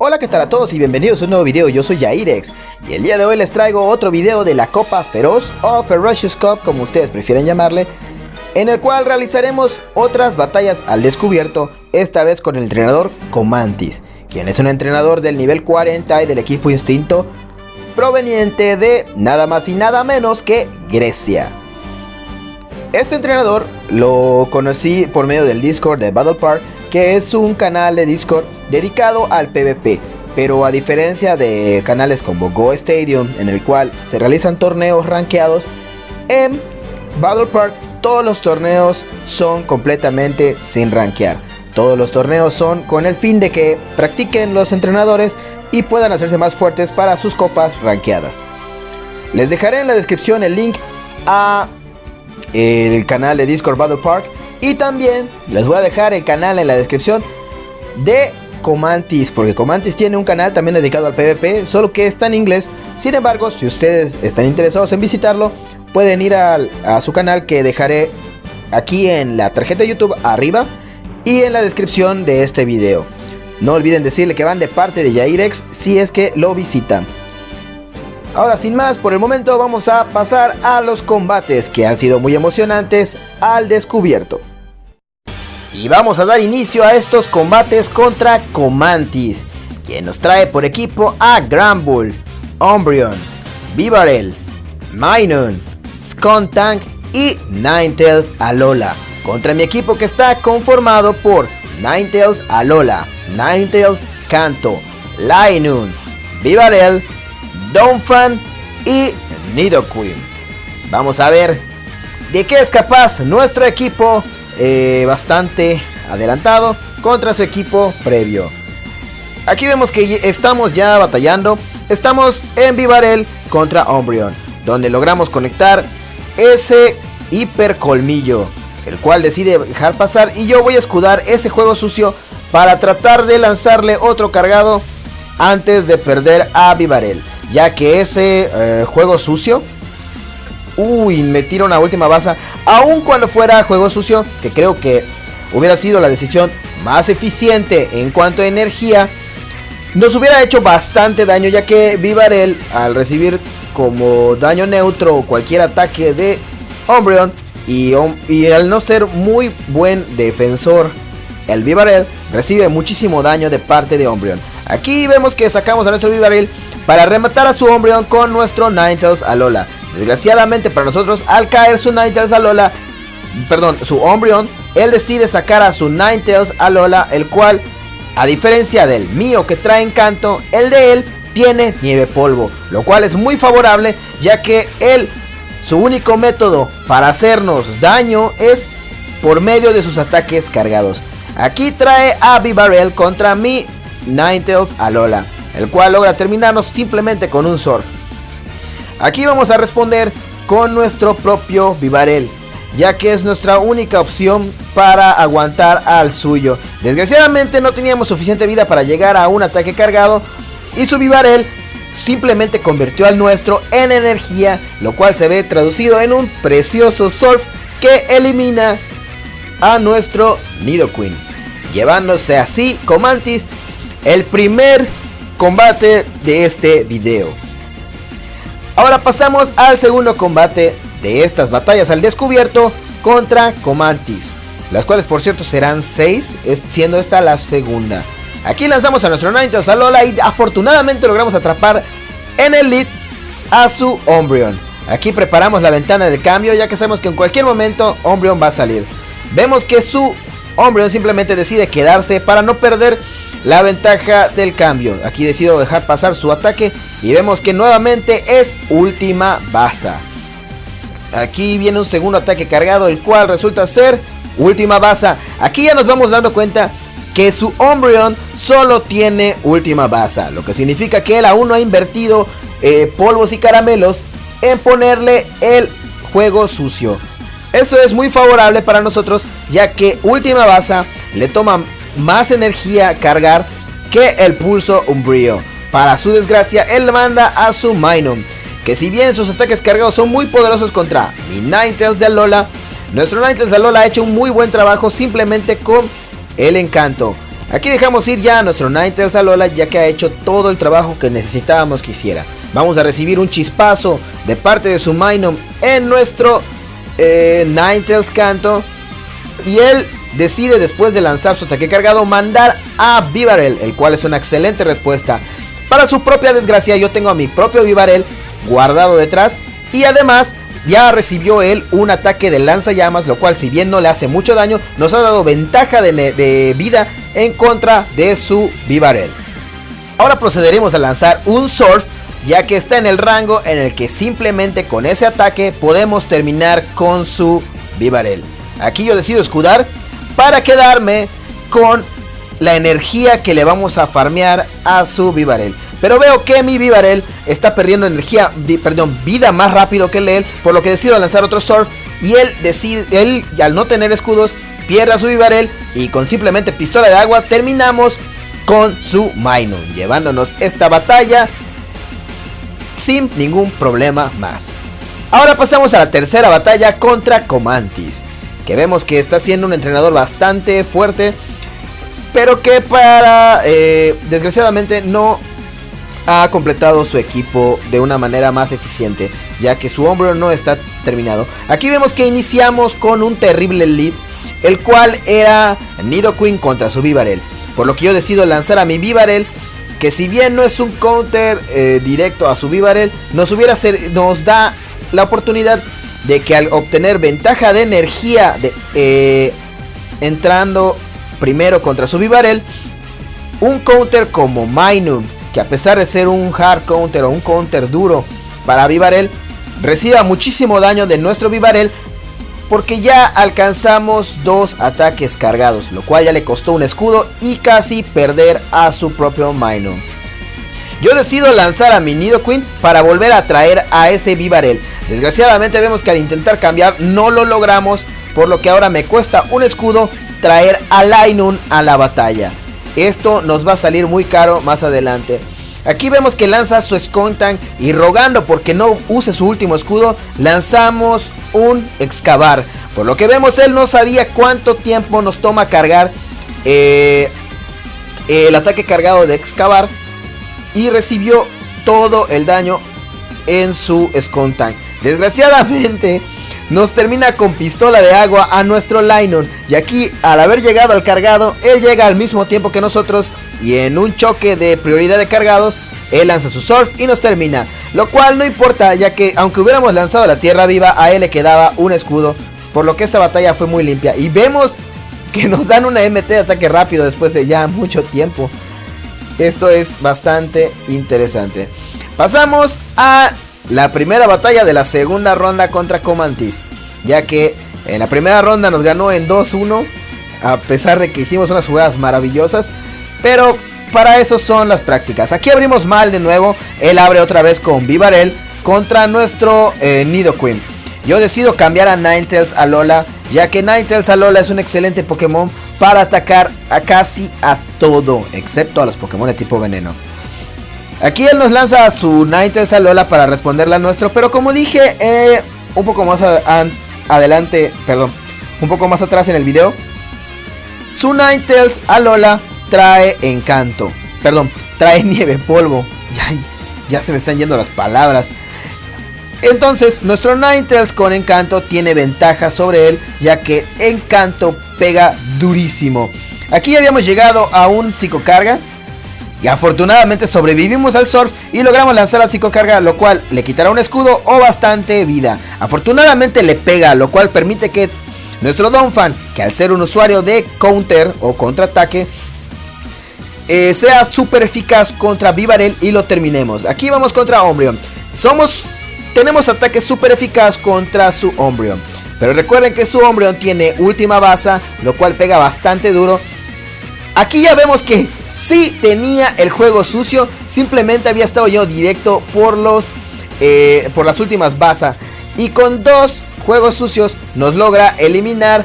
Hola, ¿qué tal a todos y bienvenidos a un nuevo video? Yo soy Jairex y el día de hoy les traigo otro video de la Copa Feroz o Ferocious Cup, como ustedes prefieren llamarle, en el cual realizaremos otras batallas al descubierto, esta vez con el entrenador Comantis, quien es un entrenador del nivel 40 y del equipo Instinto, proveniente de nada más y nada menos que Grecia. Este entrenador lo conocí por medio del Discord de Battle Park, que es un canal de Discord dedicado al PvP, pero a diferencia de canales como Go Stadium, en el cual se realizan torneos rankeados, en Battle Park todos los torneos son completamente sin rankear. Todos los torneos son con el fin de que practiquen los entrenadores y puedan hacerse más fuertes para sus copas rankeadas. Les dejaré en la descripción el link a el canal de Discord Battle Park, y también les voy a dejar el canal en la descripción de Comantis, porque Comantis tiene un canal también dedicado al PvP, solo que está en inglés. Sin embargo, si ustedes están interesados en visitarlo, pueden ir a su canal, que dejaré aquí en la tarjeta de YouTube arriba y en la descripción de este video. No olviden decirle que van de parte de Jairex si es que lo visitan. Ahora, sin más, por el momento vamos a pasar a los combates, que han sido muy emocionantes al descubierto. Y vamos a dar inicio a estos combates contra Comantis, quien nos trae por equipo a Granbull, Umbreon, Bibarel, Minun, Skuntank y Ninetales Alola, contra mi equipo que está conformado por Ninetales Alola, Ninetales Kanto, Linoone, Bibarel, Donphan y Nidoqueen. Vamos a ver de qué es capaz nuestro equipo, bastante adelantado contra su equipo previo. Aquí vemos que estamos ya batallando. Estamos en Bibarel contra Umbreon, donde logramos conectar ese hiper colmillo, el cual decide dejar pasar, y yo voy a escudar ese juego sucio para tratar de lanzarle otro cargado antes de perder a Bibarel, ya que ese juego sucio, me tira una última baza. Aun cuando fuera juego sucio, que creo que hubiera sido la decisión más eficiente en cuanto a energía, nos hubiera hecho bastante daño, ya que Bibarel, al recibir como daño neutro cualquier ataque de Umbreon, y al no ser muy buen defensor, el Bibarel recibe muchísimo daño de parte de Umbreon. Aquí vemos que sacamos a nuestro Bibarel para rematar a su Umbreon con nuestro Ninetales Alola. Desgraciadamente para nosotros, al caer su Ninetales Alola, su Umbreon, él decide sacar a su Ninetales Alola, el cual, a diferencia del mío que trae Encanto, el de él tiene Nieve Polvo, lo cual es muy favorable, ya que él, su único método para hacernos daño es por medio de sus ataques cargados. Aquí trae a Bibarel contra mi Ninetales Alola, el cual logra terminarnos simplemente con un Surf. Aquí vamos a responder con nuestro propio Bibarel, ya que es nuestra única opción para aguantar al suyo. Desgraciadamente no teníamos suficiente vida para llegar a un ataque cargado, y su Bibarel simplemente convirtió al nuestro en energía, lo cual se ve traducido en un precioso Surf que elimina a nuestro Nidoqueen, llevándose así Comantis el primer combate de este video. Ahora pasamos al segundo combate de estas batallas al descubierto contra Comantis, las cuales por cierto serán 6, siendo esta la segunda. Aquí lanzamos a nuestro Ninetales Alola y afortunadamente logramos atrapar en el lead a su Umbreon. Aquí preparamos la ventana de cambio, ya que sabemos que en cualquier momento Umbreon va a salir. Vemos que su Umbreon simplemente decide quedarse para no perder la ventaja del cambio. Aquí decido dejar pasar su ataque y vemos que nuevamente es última baza. Aquí viene un segundo ataque cargado, el cual resulta ser última baza. Aquí ya nos vamos dando cuenta que su Umbreon solo tiene última baza, lo que significa que él aún no ha invertido polvos y caramelos en ponerle el juego sucio. Eso es muy favorable para nosotros, ya que última baza le toma más energía cargar que el pulso Umbreon. Para su desgracia, él manda a su Minun, que si bien sus ataques cargados son muy poderosos contra mi Ninetales de Alola, nuestro Ninetales de Alola ha hecho un muy buen trabajo simplemente con el Encanto. Aquí dejamos ir ya a nuestro Ninetales Alola, ya que ha hecho todo el trabajo que necesitábamos que hiciera. Vamos a recibir un chispazo de parte de su Minun en nuestro Ninetales Kanto. Y él decide, después de lanzar su ataque cargado, mandar a Bibarel, el cual es una excelente respuesta. Para su propia desgracia, yo tengo a mi propio Bibarel guardado detrás. Y además ya recibió él un ataque de lanzallamas, lo cual, si bien no le hace mucho daño, nos ha dado ventaja de vida en contra de su Bibarel. Ahora procederemos a lanzar un Surf, ya que está en el rango en el que simplemente con ese ataque podemos terminar con su Bibarel. Aquí yo decido escudar para quedarme con la energía que le vamos a farmear a su Bibarel. Pero veo que mi Bibarel está perdiendo vida más rápido que él, por lo que decido lanzar otro Surf. Y él al no tener escudos, pierde a su Bibarel y con simplemente pistola de agua terminamos con su Minun, llevándonos esta batalla sin ningún problema más. Ahora pasamos a la tercera batalla contra Comantis, que vemos que está siendo un entrenador bastante fuerte, pero que desgraciadamente no ha completado su equipo de una manera más eficiente, ya que su Umbreon no está terminado. Aquí vemos que iniciamos con un terrible lead, el cual era Nidoqueen contra su Bibarel, por lo que yo decido lanzar a mi Bibarel, que si bien no es un counter directo a su Bibarel, nos da la oportunidad de que al obtener ventaja de energía entrando primero contra su Bibarel, un counter como Minun, que a pesar de ser un hard counter o un counter duro para Bibarel, reciba muchísimo daño de nuestro Bibarel, porque ya alcanzamos 2 ataques cargados, lo cual ya le costó un escudo y casi perder a su propio Minun. Yo decido lanzar a mi Nidoqueen para volver a traer a ese Bibarel. Desgraciadamente vemos que al intentar cambiar no lo logramos, por lo que ahora me cuesta un escudo traer a Lynun a la batalla. Esto nos va a salir muy caro más adelante. Aquí vemos que lanza su Skuntank y, rogando porque no use su último escudo, lanzamos un Excavar. Por lo que vemos, él no sabía cuánto tiempo nos toma cargar el ataque cargado de Excavar, y recibió todo el daño en su Skuntank. Desgraciadamente nos termina con pistola de agua a nuestro Lynun, y aquí, al haber llegado al cargado, él llega al mismo tiempo que nosotros, y en un choque de prioridad de cargados, él lanza su Surf y nos termina, lo cual no importa, ya que aunque hubiéramos lanzado la tierra viva, a él le quedaba un escudo, por lo que esta batalla fue muy limpia. Y vemos que nos dan una MT de ataque rápido después de ya mucho tiempo. Esto es bastante interesante. Pasamos a la primera batalla de la segunda ronda contra Comantis, ya que en la primera ronda nos ganó en 2-1, a pesar de que hicimos unas jugadas maravillosas, pero para eso son las prácticas. Aquí abrimos mal de nuevo, él abre otra vez con Bibarel contra nuestro Nidoqueen. Yo decido cambiar a Ninetales Alola, ya que Ninetales Alola es un excelente Pokémon para atacar a casi a todo, excepto a los Pokémon de tipo veneno. Aquí él nos lanza a su Ninetales Alola para responderle a nuestro, pero como dije un poco más adelante, un poco más atrás en el video, su Ninetales Alola trae encanto, trae nieve polvo. Ya se me están yendo las palabras. Entonces nuestro Ninetales con encanto tiene ventaja sobre él, ya que encanto pega durísimo. Aquí ya habíamos llegado a un psicocarga y afortunadamente sobrevivimos al Surf y logramos lanzar la psicocarga, lo cual le quitará un escudo o bastante vida. Afortunadamente le pega, lo cual permite que nuestro Donphan, que al ser un usuario de counter o contraataque, sea súper eficaz contra Bibarel y lo terminemos. Aquí vamos contra Umbreon. Tenemos ataque súper eficaz contra su Umbreon, pero recuerden que su Umbreon tiene última basa, lo cual pega bastante duro. Aquí ya vemos que sí tenía el juego sucio, simplemente había estado yo directo por las últimas basas, y con 2 juegos sucios nos logra eliminar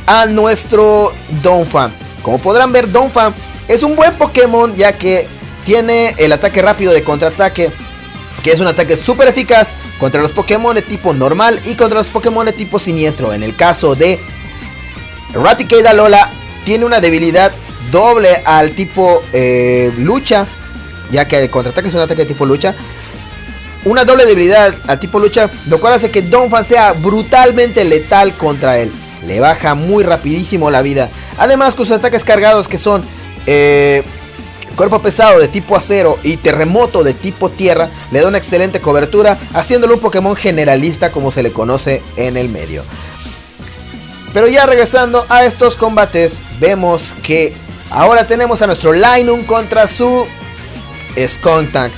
a nuestro Donphan. Como podrán ver, Donphan es un buen Pokémon, ya que tiene el ataque rápido de contraataque, que es un ataque súper eficaz contra los Pokémon de tipo normal y contra los Pokémon de tipo siniestro. En el caso de Raticate Alola, tiene una debilidad doble al tipo lucha, ya que el contraataque es un ataque de tipo lucha. Una doble debilidad al tipo lucha, lo cual hace que Donphan sea brutalmente letal contra él. Le baja muy rapidísimo la vida. Además, con sus ataques cargados, que son cuerpo pesado de tipo acero y terremoto de tipo tierra, le da una excelente cobertura, haciéndolo un Pokémon generalista como se le conoce en el medio. Pero ya regresando a estos combates, vemos que ahora tenemos a nuestro Linoone contra su Skuntank.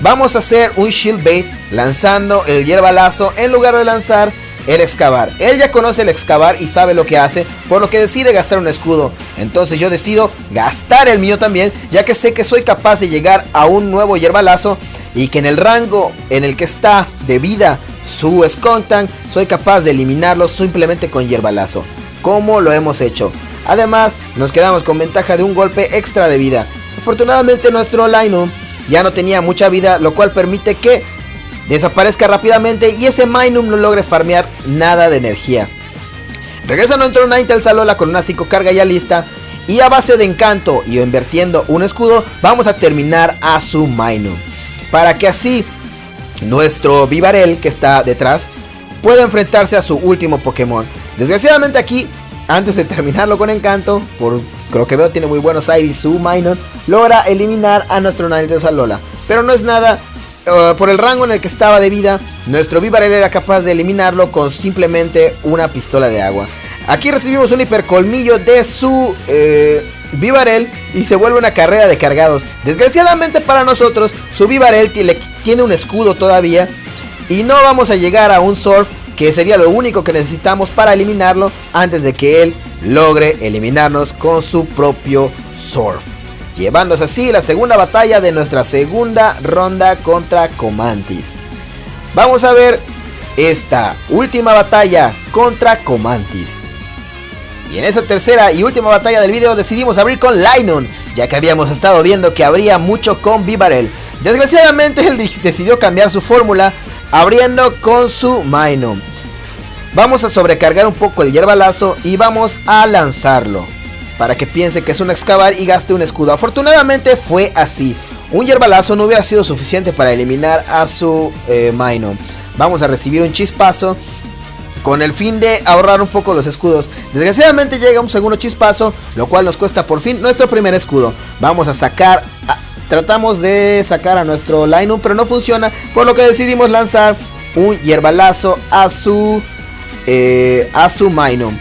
Vamos a hacer un Shield Bait lanzando el hierbalazo en lugar de lanzar el excavar. Él ya conoce el excavar y sabe lo que hace, por lo que decide gastar un escudo. Entonces yo decido gastar el mío también, ya que sé que soy capaz de llegar a un nuevo hierbalazo y que en el rango en el que está de vida su Skuntank soy capaz de eliminarlo simplemente con hierbalazo, como lo hemos hecho. Además, nos quedamos con ventaja de un golpe extra de vida. Afortunadamente nuestro Linoone ya no tenía mucha vida, lo cual permite que desaparezca rápidamente y ese Minun no logre farmear nada de energía. Regresa nuestro Ninetales Alola con una psicocarga ya lista, y a base de encanto y invirtiendo un escudo vamos a terminar a su Minun, para que así nuestro Vivarel, que está detrás, pueda enfrentarse a su último Pokémon. Desgraciadamente aquí, antes de terminarlo con encanto, por lo que veo tiene muy buenos Ivy, su Minun logra eliminar a nuestro Ninetales Alola, pero no es nada. Por el rango en el que estaba de vida, nuestro Vivarel era capaz de eliminarlo con simplemente una pistola de agua. Aquí recibimos un hipercolmillo de su Vivarel y se vuelve una carrera de cargados. Desgraciadamente para nosotros, su Vivarel tiene un escudo todavía y no vamos a llegar a un Surf, que sería lo único que necesitamos para eliminarlo antes de que él logre eliminarnos con su propio Surf, llevándose así la segunda batalla de nuestra segunda ronda contra Comantis. Vamos a ver esta última batalla contra Comantis. Y en esa tercera y última batalla del video decidimos abrir con Linoone, ya que habíamos estado viendo que habría mucho con Vivarel. Desgraciadamente él decidió cambiar su fórmula, abriendo con su Minun. Vamos a sobrecargar un poco el hierbalazo y vamos a lanzarlo, para que piense que es un excavar y gaste un escudo. Afortunadamente fue así. Un hierbalazo no hubiera sido suficiente para eliminar a su Minun. Vamos a recibir un chispazo con el fin de ahorrar un poco los escudos. Desgraciadamente llega un segundo chispazo, lo cual nos cuesta por fin nuestro primer escudo. Vamos a sacar, tratamos de sacar a nuestro Linoone, pero no funciona, por lo que decidimos lanzar un hierbalazo a su Minun.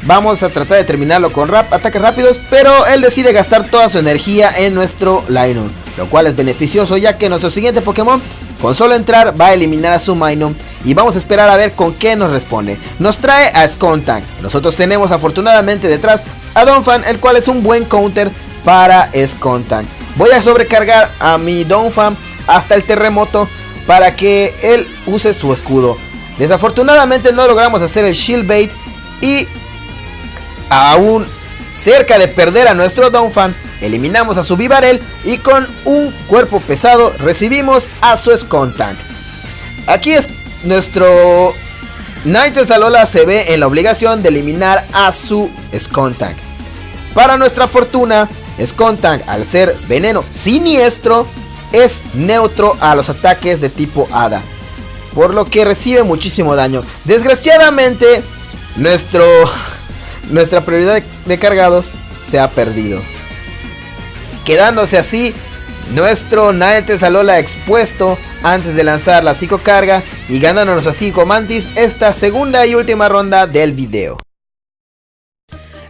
Vamos a tratar de terminarlo con ataques rápidos, pero él decide gastar toda su energía en nuestro Linoone, lo cual es beneficioso, ya que nuestro siguiente Pokémon, con solo entrar, va a eliminar a su Minun. Y vamos a esperar a ver con qué nos responde. Nos trae a Skuntank. Nosotros tenemos afortunadamente detrás a Donphan, el cual es un buen counter para Skuntank. Voy a sobrecargar a mi Donphan hasta el terremoto para que él use su escudo. Desafortunadamente no logramos hacer el Shield Bait y aún cerca de perder a nuestro Donphan, eliminamos a su Vivarel y con un cuerpo pesado recibimos a su Skuntank. Aquí es nuestro Ninetales Alola se ve en la obligación de eliminar a su Skuntank. Para nuestra fortuna, Skuntank, al ser veneno siniestro, es neutro a los ataques de tipo hada, por lo que recibe muchísimo daño. Desgraciadamente, nuestra prioridad de cargados se ha perdido, quedándose así nuestro Ninetales Alola expuesto antes de lanzar la psicocarga y ganándonos así Comantis esta segunda y última ronda del video.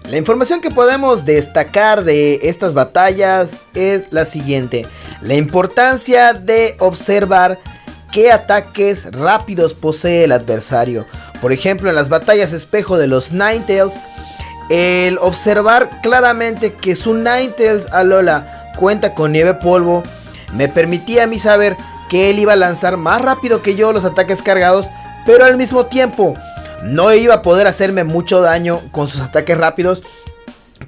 La información que podemos destacar de estas batallas es la siguiente: la importancia de observar qué ataques rápidos posee el adversario. Por ejemplo, en las batallas espejo de los Ninetales, el observar claramente que su Ninetales Alola cuenta con nieve polvo me permitía a mí saber que él iba a lanzar más rápido que yo los ataques cargados, pero al mismo tiempo no iba a poder hacerme mucho daño con sus ataques rápidos,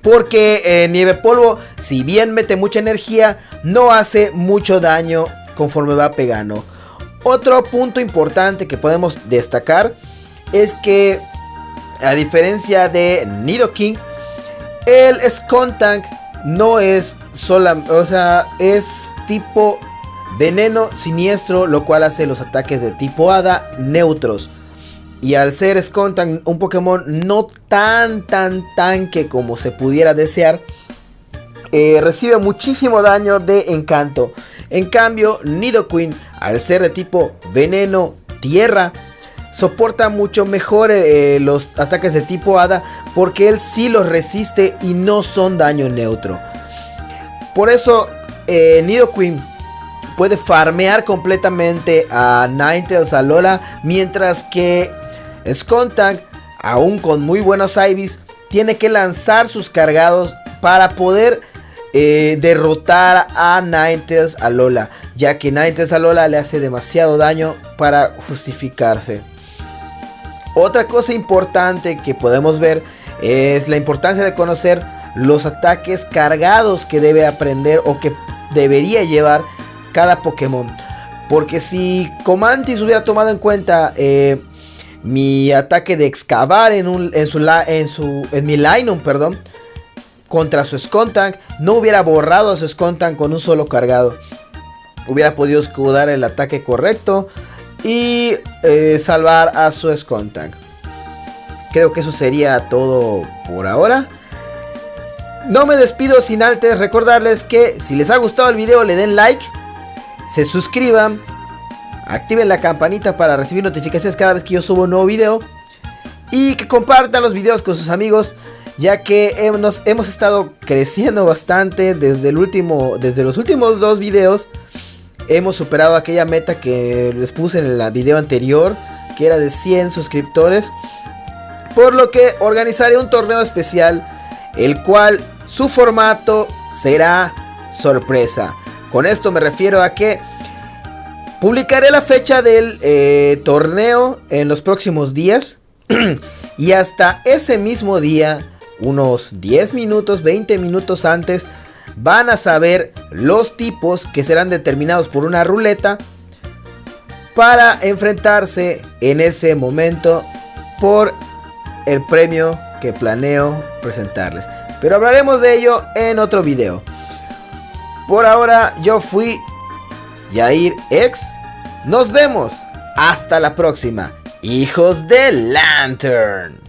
porque nieve polvo, si bien mete mucha energía, no hace mucho daño conforme va pegando. Otro punto importante que podemos destacar es que, a diferencia de Nidoking, El Skuntank no es o sea, es tipo veneno siniestro, lo cual hace los ataques de tipo hada neutros. Y al ser Skuntank un Pokémon no tan tanque como se pudiera desear, recibe muchísimo daño de encanto. En cambio, Nidoqueen, al ser de tipo veneno tierra, soporta mucho mejor los ataques de tipo hada, porque él sí los resiste y no son daño neutro. Por eso Nidoqueen puede farmear completamente a Ninetales, a Alola, mientras que Skuntank, aún con muy buenos IVs, tiene que lanzar sus cargados para poder derrotar a Ninetales, a Alola, ya que Ninetales, a Alola le hace demasiado daño para justificarse. Otra cosa importante que podemos ver es la importancia de conocer los ataques cargados que debe aprender o que debería llevar cada Pokémon. Porque si Comantis hubiera tomado en cuenta mi ataque de excavar en mi Linoone, perdón, contra su Skuntank, no hubiera borrado a su Skuntank con un solo cargado. Hubiera podido escudar el ataque correcto y salvar a su Skuntank. Creo que eso sería todo por ahora. No me despido sin antes recordarles que si les ha gustado el video le den like, se suscriban, activen la campanita para recibir notificaciones cada vez que yo subo un nuevo video, y que compartan los videos con sus amigos, ya que hemos estado creciendo bastante desde los últimos 2 videos. Hemos superado aquella meta que les puse en el video anterior, que era de 100 suscriptores. Por lo que organizaré un torneo especial, el cual su formato será sorpresa. Con esto me refiero a que publicaré la fecha del torneo en los próximos días. Y hasta ese mismo día, unos 10 minutos, 20 minutos antes, van a saber los tipos que serán determinados por una ruleta para enfrentarse en ese momento por el premio que planeo presentarles. Pero hablaremos de ello en otro video. Por ahora yo fui YairX. Nos vemos. Hasta la próxima, hijos de Lantern.